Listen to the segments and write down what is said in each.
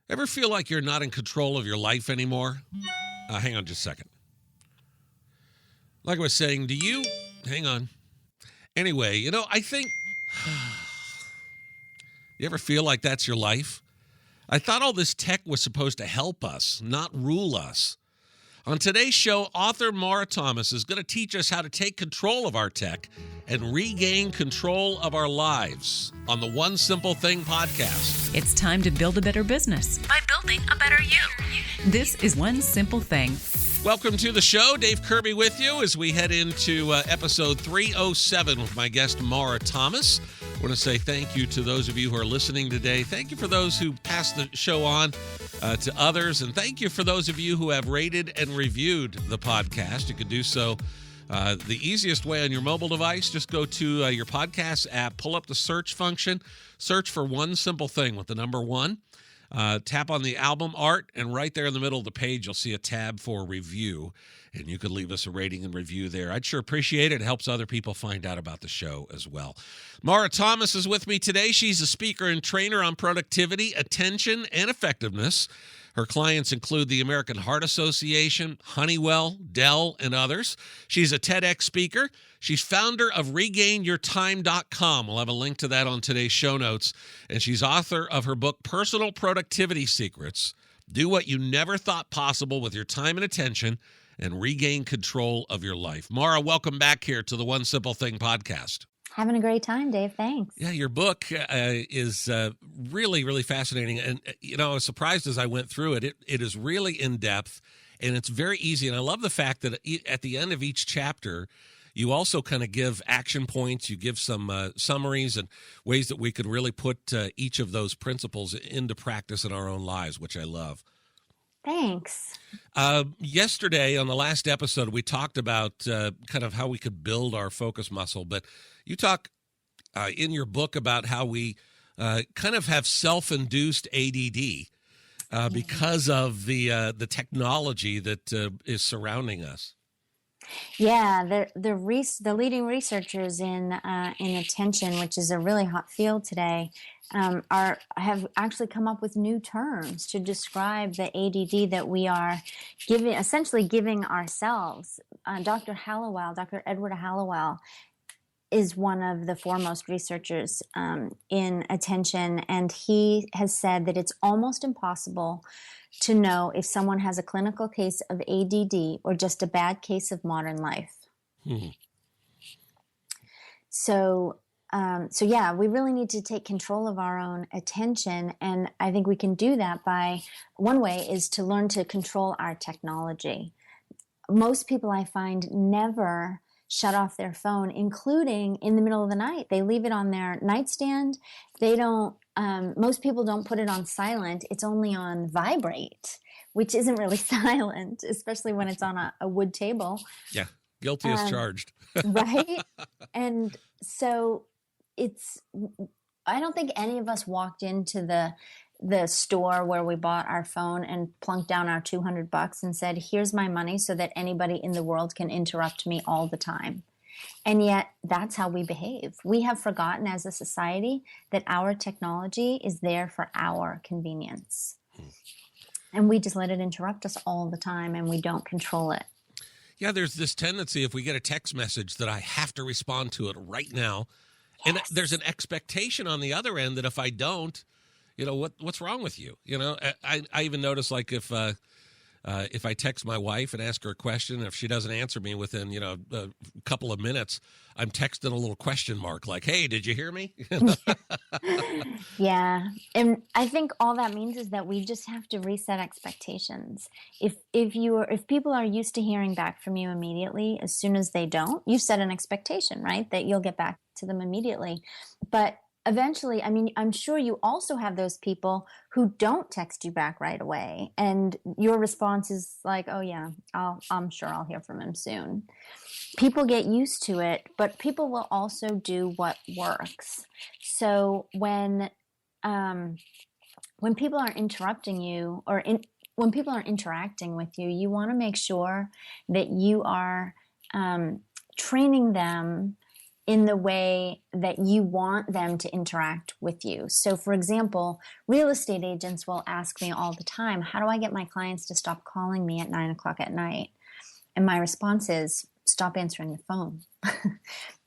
Ever feel like you're not in control of your life anymore? Hang on just a second. Like I was saying, hang on. Anyway, I think, you ever feel like that's your life? I thought all this tech was supposed to help us, not rule us. On today's show, author Maura Thomas is going to teach us how to take control of our tech and regain control of our lives on the One Simple Thing podcast. It's time to build a better business by building a better you. This is One Simple Thing. Welcome to the show. Dave Kirby with you as we head into episode 307 with my guest, Maura Thomas. I want to say thank you to those of you who are listening today. Thank you for those who passed the show on to others. And thank you for those of you who have rated and reviewed the podcast. You can do so the easiest way on your mobile device. Just go to your podcast app, pull up the search function, search for One Simple Thing with the number 1. Tap on the album art, and right there in the middle of the page, you'll see a tab for review, and you could leave us a rating and review there. I'd sure appreciate it. It helps other people find out about the show as well. Maura Thomas is with me today. She's a speaker and trainer on productivity, attention, and effectiveness. Her clients include the American Heart Association, Honeywell, Dell, and others. She's a TEDx speaker. She's founder of RegainYourTime.com. We'll have a link to that on today's show notes. And she's author of her book, Personal Productivity Secrets. Do what you never thought possible with your time and attention and regain control of your life. Maura, welcome back here to the One Simple Thing podcast. Having a great time, Dave. Thanks. Yeah, your book is really, really fascinating. And, I was surprised as I went through it. It is really in-depth, and it's very easy. And I love the fact that at the end of each chapter, you also kind of give action points. You give some summaries and ways that we could really put each of those principles into practice in our own lives, which I love. Thanks. Yesterday on the last episode, we talked about kind of how we could build our focus muscle, but you talk in your book about how we kind of have self-induced ADD because of the technology that is surrounding us. Yeah, the leading researchers in attention, which is a really hot field today, have actually come up with new terms to describe the ADD that we are essentially giving ourselves. Dr. Edward Hallowell, is one of the foremost researchers in attention, and he has said that it's almost impossible to know if someone has a clinical case of ADD or just a bad case of modern life. Mm-hmm. So yeah, we really need to take control of our own attention, and I think we can do that by, one way is to learn to control our technology. Most people I find never shut off their phone, including in the middle of the night. They leave it on their nightstand. They don't, most people don't put it on silent. It's only on vibrate, which isn't really silent, especially when it's on a wood table. Yeah, guilty as charged. Right? And so I don't think any of us walked into the store where we bought our phone and plunked down our $200 and said, here's my money so that anybody in the world can interrupt me all the time. And yet that's how we behave. We have forgotten as a society that our technology is there for our convenience. And we just let it interrupt us all the time, and we don't control it. Yeah, there's this tendency, if we get a text message, that I have to respond to it right now. Yes. And there's an expectation on the other end that if I don't, what's wrong with you? I even notice, like, if I text my wife and ask her a question, if she doesn't answer me within, a couple of minutes, I'm texting a little question mark like, hey, did you hear me? Yeah. And I think all that means is that we just have to reset expectations. If people are used to hearing back from you immediately, as soon as they don't, you set an expectation, right? That you'll get back to them immediately. But eventually, I'm sure you also have those people who don't text you back right away, and your response is like, oh yeah, I'm sure I'll hear from him soon. People get used to it, but people will also do what works. So when people are interrupting you when people are interacting with you, you want to make sure that you are training them in the way that you want them to interact with you. So for example, real estate agents will ask me all the time, how do I get my clients to stop calling me at 9 o'clock at night? And my response is, stop answering the phone.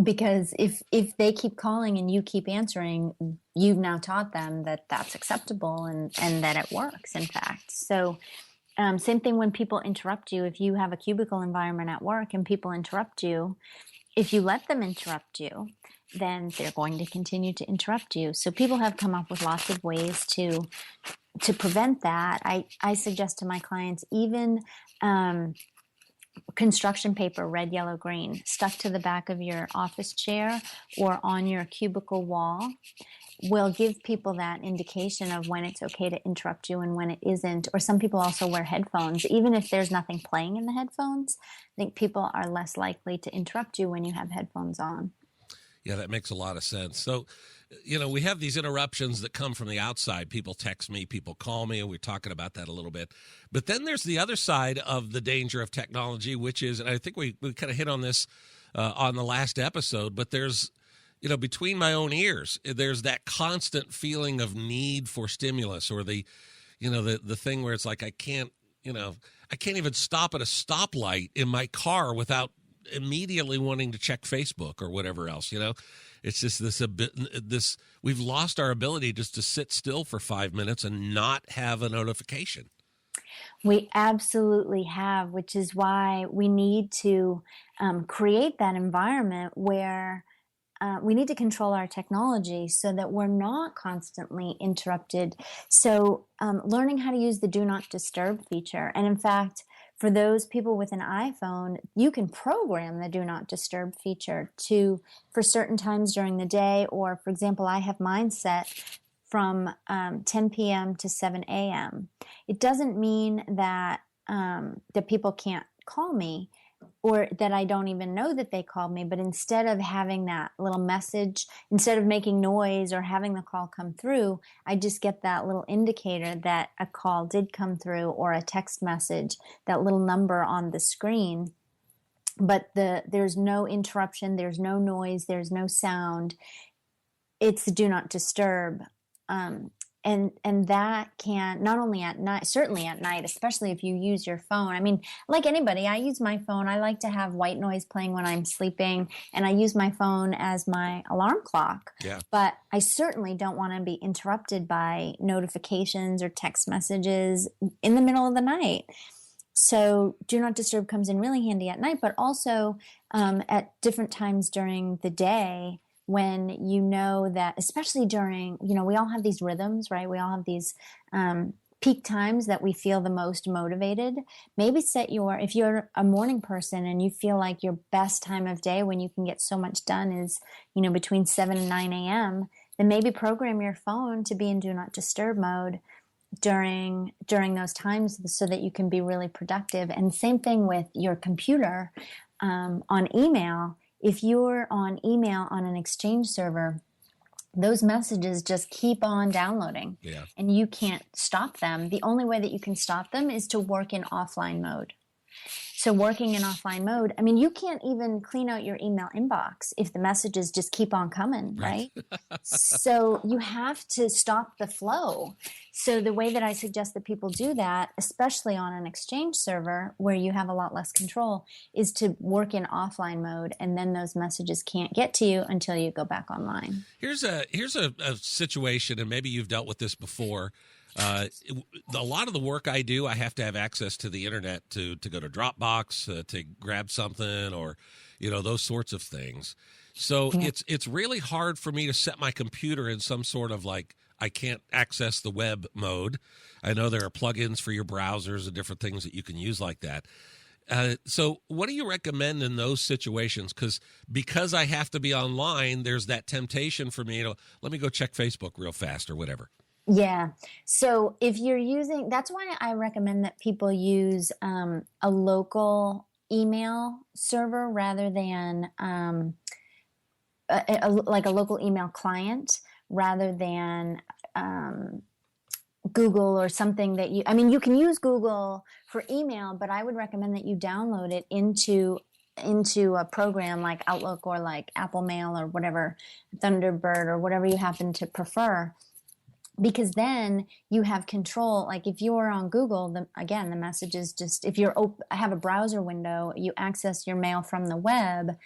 Because if they keep calling and you keep answering, you've now taught them that that's acceptable and that it works, in fact. So same thing when people interrupt you. If you have a cubicle environment at work and people interrupt you, if you let them interrupt you, then they're going to continue to interrupt you. So people have come up with lots of ways to prevent that. I suggest to my clients even construction paper, red, yellow, green, stuck to the back of your office chair or on your cubicle wall will give people that indication of when it's okay to interrupt you and when it isn't. Or some people also wear headphones. Even if there's nothing playing in the headphones, I think people are less likely to interrupt you when you have headphones on. Yeah, that makes a lot of sense. So, we have these interruptions that come from the outside. People text me, people call me, and we're talking about that a little bit. But then there's the other side of the danger of technology, which is, and I think we kind of hit on this on the last episode, but there's, between my own ears, there's that constant feeling of need for stimulus, or the thing where it's like I can't even stop at a stoplight in my car without immediately wanting to check Facebook or whatever else. It's just this we've lost our ability just to sit still for 5 minutes and not have a notification. We absolutely have, which is why we need to create that environment where we need to control our technology so that we're not constantly interrupted. So learning how to use the Do Not Disturb feature. And in fact, for those people with an iPhone, you can program the Do Not Disturb feature for certain times during the day. Or, for example, I have mine set from 10 p.m. to 7 a.m. It doesn't mean that people can't call me, or that I don't even know that they called me, but instead of having that little message, instead of making noise or having the call come through, I just get that little indicator that a call did come through, or a text message, that little number on the screen. But there's no interruption, there's no noise, there's no sound. It's the Do Not Disturb. And that can, not only at night, certainly at night, especially if you use your phone. I mean, like anybody, I use my phone. I like to have white noise playing when I'm sleeping, and I use my phone as my alarm clock. Yeah. But I certainly don't want to be interrupted by notifications or text messages in the middle of the night. So Do Not Disturb comes in really handy at night, but also at different times during the day, when you know that, especially during, we all have these rhythms, right? We all have these peak times that we feel the most motivated. Maybe if you're a morning person and you feel like your best time of day when you can get so much done is, between 7 and 9 a.m., then maybe program your phone to be in Do Not Disturb mode during those times so that you can be really productive. And same thing with your computer on email. If you're on email on an Exchange server, those messages just keep on downloading. Yeah. And you can't stop them. The only way that you can stop them is to work in offline mode. So working in offline mode, I mean, you can't even clean out your email inbox if the messages just keep on coming, right? So you have to stop the flow. So the way that I suggest that people do that, especially on an Exchange server where you have a lot less control, is to work in offline mode, and then those messages can't get to you until you go back online. Here's a situation, and maybe you've dealt with this before. A lot of the work I do, I have to have access to the internet to go to Dropbox, to grab something, or, those sorts of things. So it's really hard for me to set my computer in some sort of I can't access the web mode. I know there are plugins for your browsers and different things that you can use like that. So what do you recommend in those situations? Because I have to be online, there's that temptation for me to, let me go check Facebook real fast or whatever. Yeah. So if you're that's why I recommend that people use a local email server rather than like a local email client, rather than Google or something you can use Google for email, but I would recommend that you download it into into a program like Outlook or like Apple Mail or whatever, Thunderbird or whatever you happen to prefer, because then you have control. Like if you're on Google, the message is just, if you have a browser window, you access your mail from the web,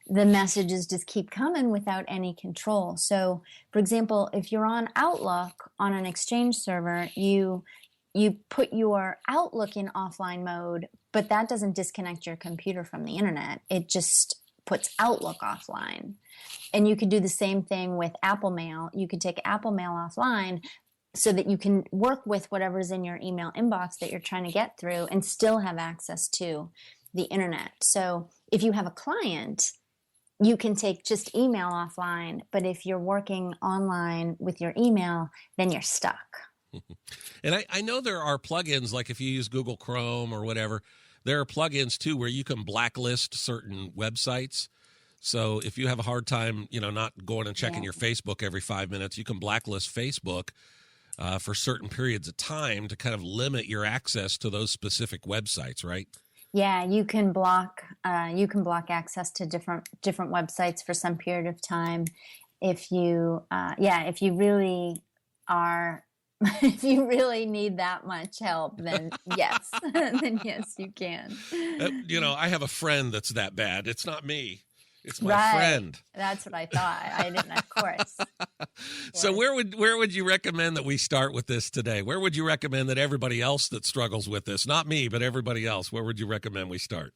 the messages just keep coming without any control. So, for example, if you're on Outlook on an Exchange server, you put your Outlook in offline mode, but that doesn't disconnect your computer from the internet. It just puts Outlook offline. And you could do the same thing with Apple Mail. You could take Apple Mail offline so that you can work with whatever's in your email inbox that you're trying to get through and still have access to the internet. So if you have a client, you can take just email offline, but if you're working online with your email, then you're stuck. And I know there are plugins, like if you use Google Chrome or whatever, there are plugins too where you can blacklist certain websites. So if you have a hard time, not going and checking your Facebook every 5 minutes, you can blacklist Facebook for certain periods of time to kind of limit your access to those specific websites, right? Yeah, you can block access to different websites for some period of time. If you really need that much help, then yes, you can. I have a friend that's that bad. It's not me. It's my friend. That's what I thought. I didn't, of course. So where would you recommend that we start with this today? Where would you recommend that everybody else that struggles with this, not me, but everybody else, where would you recommend we start?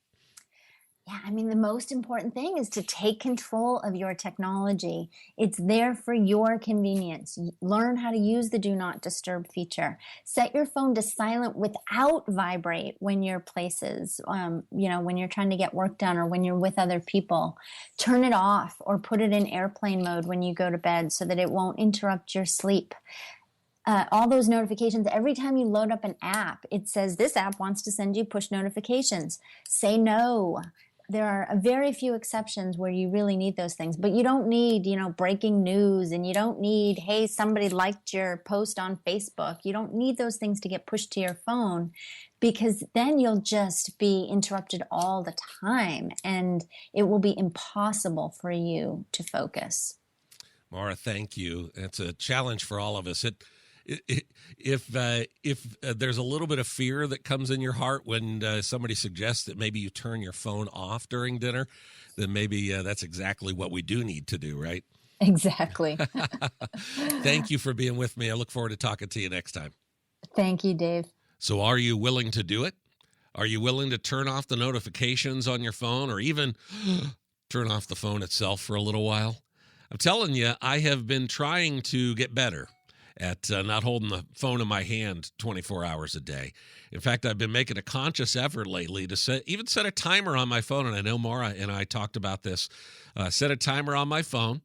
Yeah, I mean, the most important thing is to take control of your technology. It's there for your convenience. Learn how to use the Do Not Disturb feature. Set your phone to silent without vibrate when you're places, when you're trying to get work done or when you're with other people. Turn it off or put it in airplane mode when you go to bed so that it won't interrupt your sleep. All those notifications, every time you load up an app, it says this app wants to send you push notifications. Say no. There are very few exceptions where you really need those things, but you don't need, breaking news, and you don't need, hey, somebody liked your post on Facebook. You don't need those things to get pushed to your phone, because then you'll just be interrupted all the time and it will be impossible for you to focus. Maura, thank you. It's a challenge for all of us. If there's a little bit of fear that comes in your heart when somebody suggests that maybe you turn your phone off during dinner, then maybe that's exactly what we do need to do, right? Exactly. Thank you for being with me. I look forward to talking to you next time. Thank you, Dave. So are you willing to do it? Are you willing to turn off the notifications on your phone, or even turn off the phone itself for a little while? I'm telling you, I have been trying to get better at not holding the phone in my hand 24 hours a day. In fact, I've been making a conscious effort lately to set a timer on my phone, and I know Maura and I talked about this. Set a timer on my phone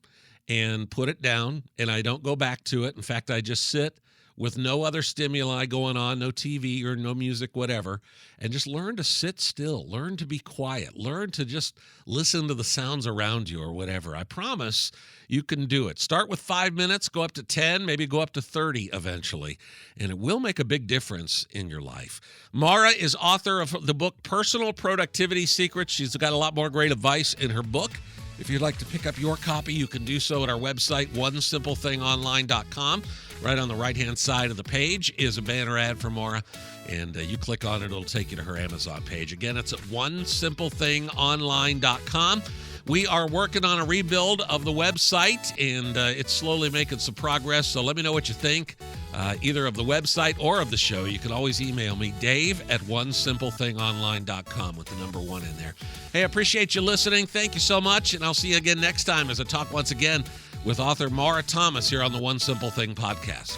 and put it down, and I don't go back to it. In fact, I just sit with no other stimuli going on, no TV or no music, whatever, and just learn to sit still, learn to be quiet, learn to just listen to the sounds around you or whatever. I promise you can do it. Start with 5 minutes, go up to 10, maybe go up to 30 eventually, and it will make a big difference in your life. Maura is author of the book Personal Productivity Secrets. She's got a lot more great advice in her book. If you'd like to pick up your copy, you can do so at our website, onesimplethingonline.com. Right on the right-hand side of the page is a banner ad for Maura, and you click on it, it'll take you to her Amazon page. Again, it's at onesimplethingonline.com. We are working on a rebuild of the website, and it's slowly making some progress, so let me know what you think, either of the website or of the show. You can always email me, dave@onesimplethingonline.com with the number 1 in there. Hey, I appreciate you listening. Thank you so much, and I'll see you again next time as I talk once again with author Maura Thomas here on the One Simple Thing podcast.